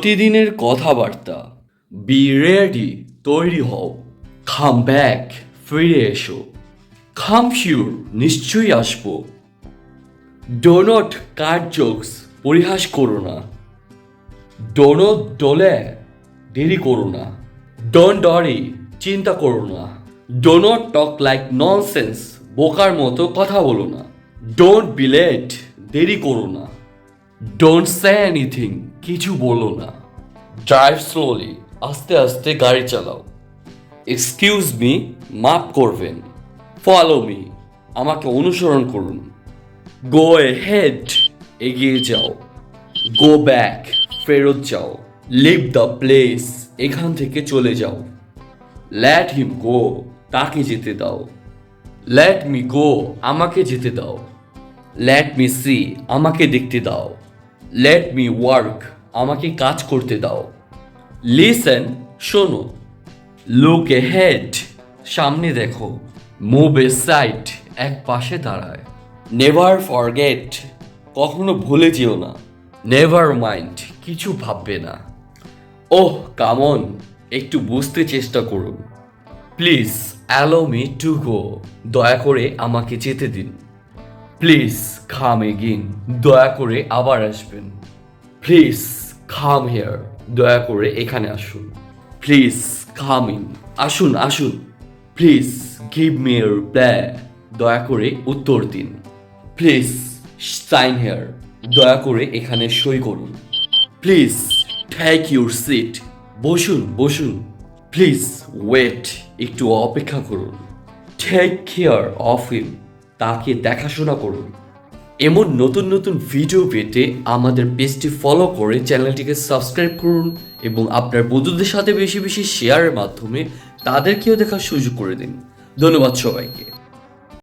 প্রতিদিনের কথাবার্তা। B ready, তৈরি হও। কাম ব্যাক, ফিরে এসো। কাম শিওর, নিশ্চয়ই আসবো। ডো নট কাট জোকস, পরিহাস করো না। ডোনট ডোলে, দেরি করো না। ডোন্ট ওয়ারি, চিন্তা করো না। Do not talk like nonsense, বোকার মতো কথা বলো না। ডোন্ট বি লেট, দেরি করো না। ডোন্ট সে এনিথিং, কিছু বলো না। ড্রাইভ স্লোলি, আস্তে আস্তে গাড়ি চালাও। এক্সকিউজ মি, মাফ করবেন। ফলো মি, আমাকে অনুসরণ করুন। গো হেড, এগিয়ে যাও। গো ব্যাক, ফেরত যাও। লিভ দ্য প্লেস, এখান থেকে চলে যাও। লেট হিম গো, তাকে যেতে দাও। লেট মি গো, আমাকে যেতে দাও। লেট মি সি, আমাকে দেখতে দাও। লেট মি ওয়ার্ক, আমাকে কাজ করতে দাও। লিসেন, শোনো। লুক এ হেড, সামনে দেখো। মুভ এ সাইড, এক পাশে দাঁড়ায়। নেভার ফরগেট, কখনো ভুলে যেও না। নেভার মাইন্ড, কিছু ভাববে না। ওহ কামন, একটু বুঝতে চেষ্টা করুন। Please allow me to go, দয়া করে আমাকে যেতে দিন। প্লিজ কাম এগেইন, দয়া করে আবার আসবেন। প্লিজ কাম হিয়ার, দয়া করে এখানে আসুন। প্লিজ কাম ইন, আসুন আসুন। Please give me a reply, দয়া করে উত্তর দিন। প্লিজ সাইন হিয়ার, দয়া করে এখানে সই করুন। প্লিজ টেক ইউর সিট, বসুন বসুন। প্লিজ ওয়েট, একটু অপেক্ষা করুন। টেক কেয়ার অফ হিম, তাকে দেখাশোনা করুন। এমন নতুন নতুন ভিডিও পেতে আমাদের পেজটি ফলো করে চ্যানেলটিকে সাবস্ক্রাইব করুন এবং আপনার বন্ধুদের সাথে বেশি বেশি শেয়ারের মাধ্যমে তাদেরকেও দেখার সুযোগ করে দিন। ধন্যবাদ সবাইকে।